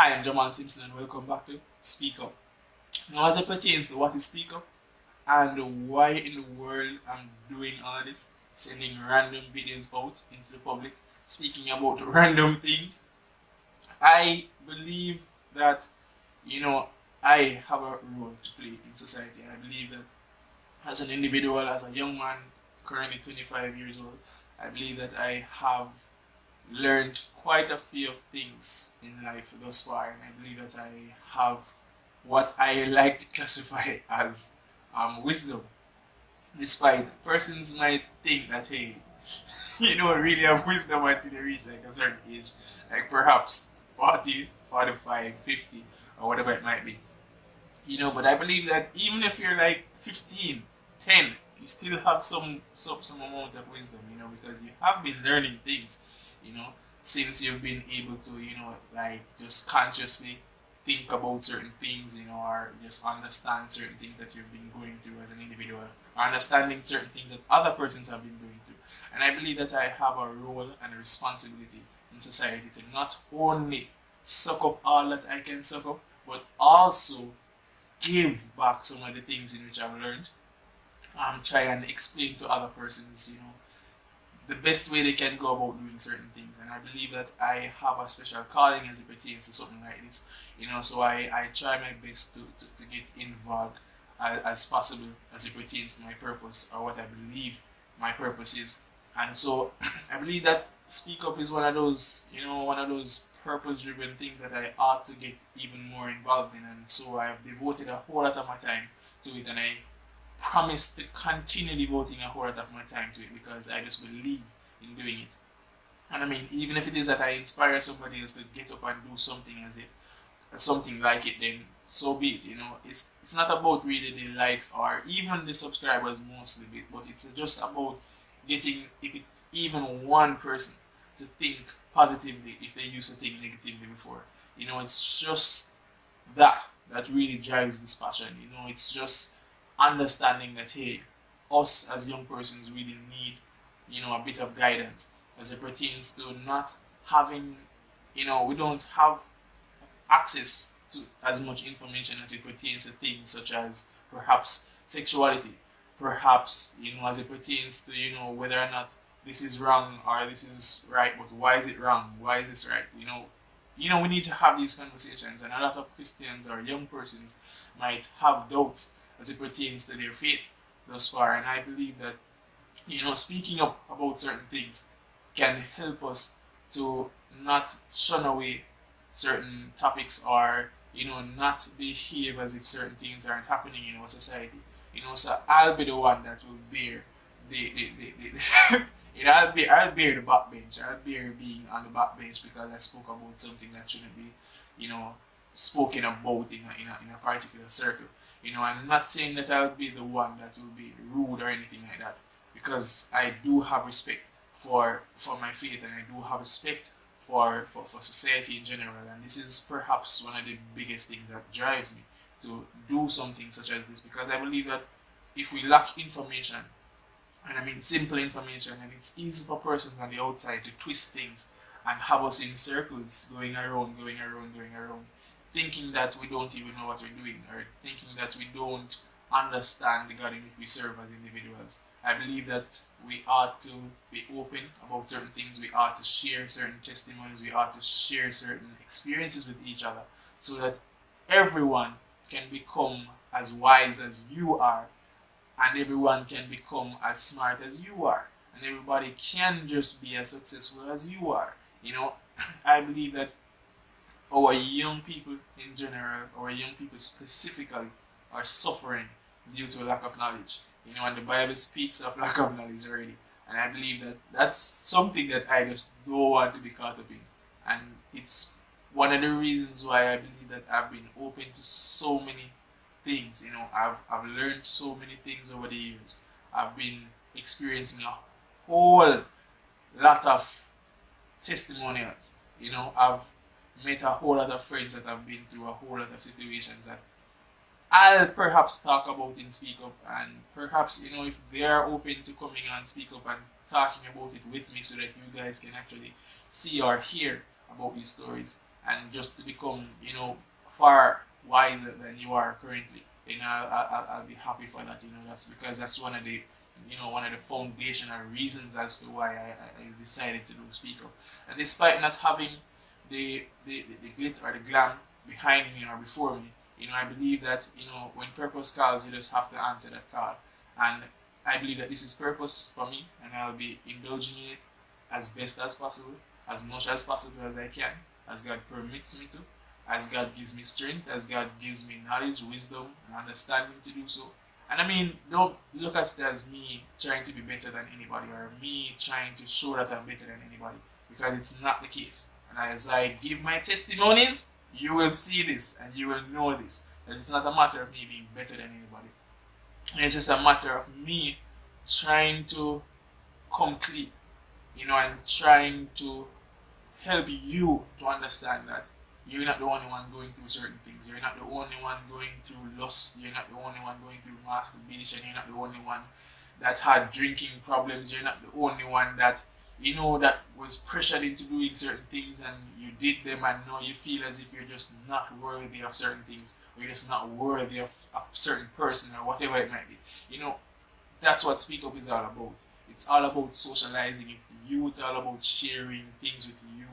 Hi, I'm Jamal Simpson and welcome back to Speak Up. Now, as it pertains to what is Speak Up and why in the world I'm doing all this, sending random videos out into the public, speaking about random things, I believe that, you know, I have a role to play in society. I believe that as an individual, as a young man, currently 25 years old, I believe that I have learned quite a few of things in life thus far, and I believe that I have what I like to classify as wisdom. Despite persons might think that hey, you don't really have wisdom until you reach like a certain age, like perhaps 40, 45, 50, or whatever it might be. But I believe that even if you're like 15, 10, you still have some amount of wisdom, because you have been learning things, you know, since you've been able to, like just consciously think about certain things, or just understand certain things that you've been going through as an individual, or understanding certain things that other persons have been going through. And I believe that I have a role and a responsibility in society to not only suck up all that I can suck up, but also give back some of the things in which I've learned. Try and explain to other persons, the best way they can go about doing certain things. And I believe that I have a special calling as it pertains to something like this. So I try my best to get involved as possible as it pertains to my purpose or what I believe my purpose is. And so I believe that Speak Up is one of those purpose-driven things that I ought to get even more involved in. And so I have devoted a whole lot of my time to it, and I promise to continue devoting a whole lot of my time to it because I just believe in doing it. And I mean, even if it is that I inspire somebody else to get up and do something something like it, then so be it. It's not about really the likes or even the subscribers most of it, but it's just about getting, if it's even one person, to think positively if they used to think negatively before. It's just that really drives this passion. It's just understanding that hey, us as young persons really need, a bit of guidance as it pertains to not having, we don't have access to as much information as it pertains to things such as perhaps sexuality, perhaps, as it pertains to, whether or not this is wrong or this is right, but why is it wrong? Why is this right? We need to have these conversations, and a lot of Christians or young persons might have doubts as it pertains to their faith thus far. And I believe that, speaking up about certain things can help us to not shun away certain topics or, not behave as if certain things aren't happening in our society. So I'll be the one that will bear the I'll bear the backbench. I'll bear being on the backbench because I spoke about something that shouldn't be, spoken about in a particular circle. I'm not saying that I'll be the one that will be rude or anything like that, because I do have respect for my faith, and I do have respect for society in general. And this is perhaps one of the biggest things that drives me to do something such as this, because I believe that if we lack information, and I mean simple information, and it's easy for persons on the outside to twist things and have us in circles going around, thinking that we don't even know what we're doing, or thinking that we don't understand the God in which we serve as individuals. I believe that we ought to be open about certain things. We ought to share certain testimonies. We ought to share certain experiences with each other, so that everyone can become as wise as you are, and everyone can become as smart as you are, and everybody can just be as successful as you are. I believe that our young people in general, our young people specifically, are suffering due to a lack of knowledge. And the Bible speaks of lack of knowledge already. And I believe that that's something that I just don't want to be caught up in. And it's one of the reasons why I believe that I've been open to so many things. I've learned so many things over the years. I've been experiencing a whole lot of testimonials. I've met a whole lot of friends that have been through a whole lot of situations that I'll perhaps talk about in Speak Up, and perhaps, if they are open to coming on Speak Up and talking about it with me so that you guys can actually see or hear about these stories, and just to become, far wiser than you are currently, I'll be happy for that. That's because that's one of the foundational reasons as to why I decided to do Speak Up. And despite not having the glitz or the glam behind me or before me, I believe that, when purpose calls, you just have to answer that call. And I believe that this is purpose for me, and I'll be indulging in it as best as possible, as much as possible as I can, as God permits me to, as God gives me strength, as God gives me knowledge, wisdom, and understanding to do so. And I mean, don't look at it as me trying to be better than anybody or me trying to show that I'm better than anybody, because it's not the case. And as I give my testimonies, you will see this and you will know this. That it's not a matter of me being better than anybody. It's just a matter of me trying to come clean, and trying to help you to understand that you're not the only one going through certain things. You're not the only one going through lust. You're not the only one going through masturbation. You're not the only one that had drinking problems. You're not the only one that, that was pressured into doing certain things and you did them, and now you feel as if you're just not worthy of certain things, or you're just not worthy of a certain person or whatever it might be. That's what Speak Up is all about. It's all about socializing with you. It's all about sharing things with you.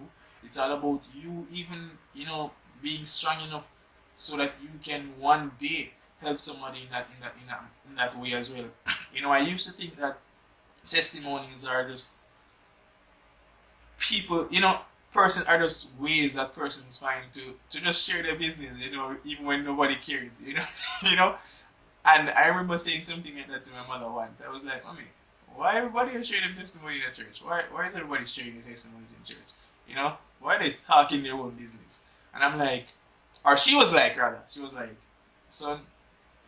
It's all about you even, being strong enough so that you can one day help somebody in that way as well. I used to think that testimonies are just people, person are just ways that persons find to just share their business, even when nobody cares, And I remember saying something like that to my mother once. I was like, Mommy, why everybody is sharing their testimony in the church? Why is everybody sharing their testimonies in church? Why are they talking their own business? And I'm like, or she was like, son,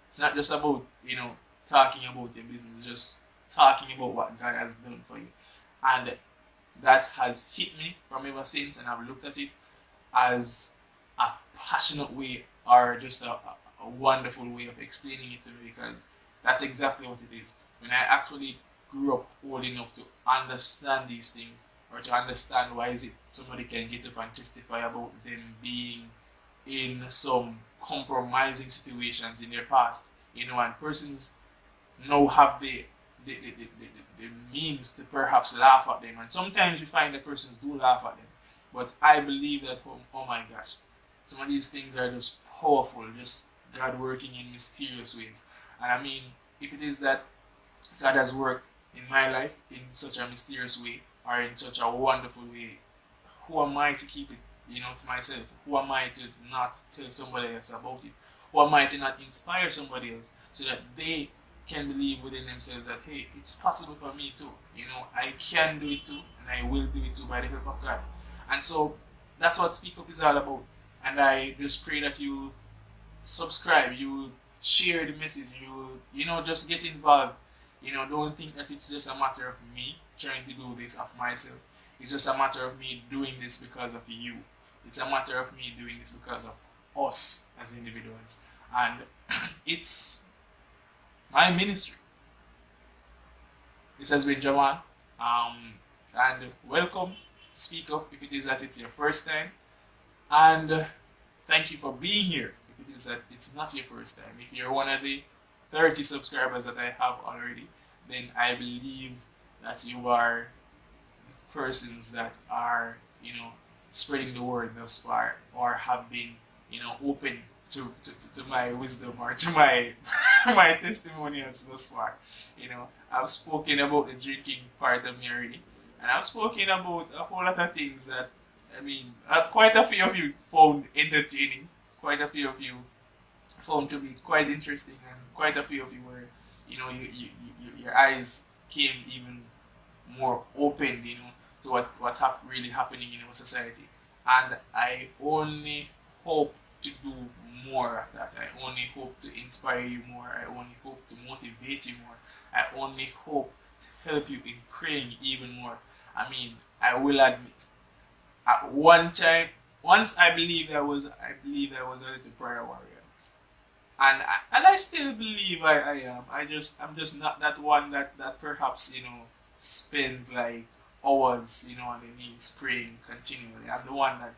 it's not just about, talking about your business, it's just talking about what God has done for you. And that has hit me from ever since, and I've looked at it as a passionate way, or just a wonderful way of explaining it to me, because that's exactly what it is. When I actually grew up old enough to understand these things, or to understand why is it somebody can get up and testify about them being in some compromising situations in their past, and persons now have the means to perhaps laugh at them, and sometimes we find that persons do laugh at them, but I believe that, oh my gosh, some of these things are just powerful, just God working in mysterious ways. And I mean, if it is that God has worked in my life in such a mysterious way, or in such a wonderful way, who am I to keep it, to myself? Who am I to not tell somebody else about it? Who am I to not inspire somebody else so that they can believe within themselves that, hey, it's possible for me too. I can do it too, and I will do it too by the help of God. And so that's what Speak Up is all about. And I just pray that you subscribe, you share the message, you just get involved. Don't think that it's just a matter of me trying to do this of myself. It's just a matter of me doing this because of you. It's a matter of me doing this because of us as individuals. And it's my ministry. This has been Jawan. And welcome to Speak Up if it is that it's your first time. And thank you for being here if it is that it's not your first time. If you're one of the 30 subscribers that I have already, then I believe that you are the persons that are, spreading the word thus far, or have been, open to my wisdom, or to my my testimonials thus far. I've spoken about the drinking part of me already, and I've spoken about a whole lot of things that, quite a few of you found entertaining, quite a few of you found to be quite interesting, and quite a few of you were, your eyes came even more open, to what's really happening in our society. And I only hope to do more of that. I only hope to inspire you more. I only hope to motivate you more. I only hope to help you in praying even more. I will admit, at one time, once I believed I was a little prayer warrior. And I still believe I am. I'm just not that one that perhaps, spends like hours, on the knees praying continually. I'm the one that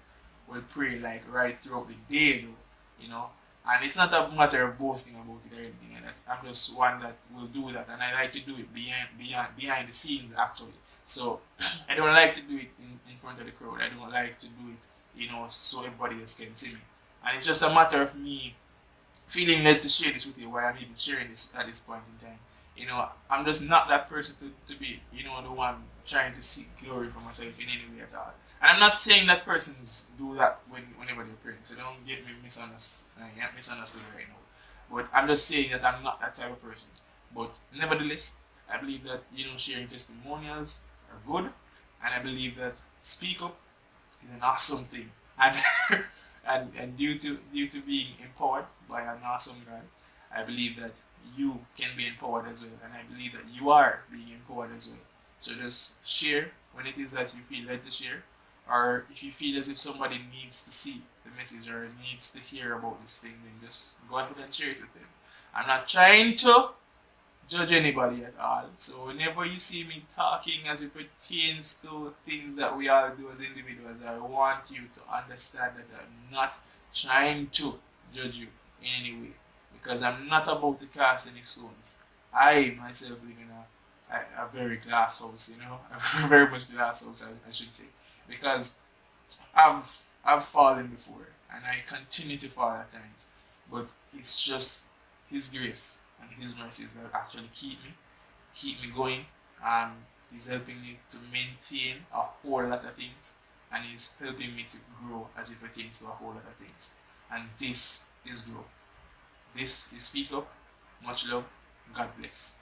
will pray like right throughout the day though, you know. And it's not a matter of boasting about it or anything like that. I'm just one that will do that, and I like to do it behind the scenes actually. So I don't like to do it in front of the crowd. I don't like to do it, so everybody else can see me. And it's just a matter of me feeling led to share this with you, why I'm even sharing this at this point in time. I'm just not that person to be, the one trying to seek glory for myself in any way at all. And I'm not saying that persons do that whenever they're praying, so don't get me misunderstood right now. But I'm just saying that I'm not that type of person. But nevertheless, I believe that, sharing testimonials are good, and I believe that speak up is an awesome thing. And and due to being empowered by an awesome God, I believe that you can be empowered as well, and I believe that you are being empowered as well. So just share when it is that you feel led to share, or if you feel as if somebody needs to see the message or needs to hear about this thing, then just go ahead and share it with them. I'm not trying to judge anybody at all. So whenever you see me talking as it pertains to things that we all do as individuals, I want you to understand that I'm not trying to judge you in any way, because I'm not about to cast any stones. I myself live in a very glass house, a very much glass house, I should say, because I've fallen before and I continue to fall at times, but it's just His grace and His mercies that actually keep me going. He's helping me to maintain a whole lot of things, and He's helping me to grow as it pertains to a whole lot of things. And this is growth. This is Speak Up. Much love. God bless.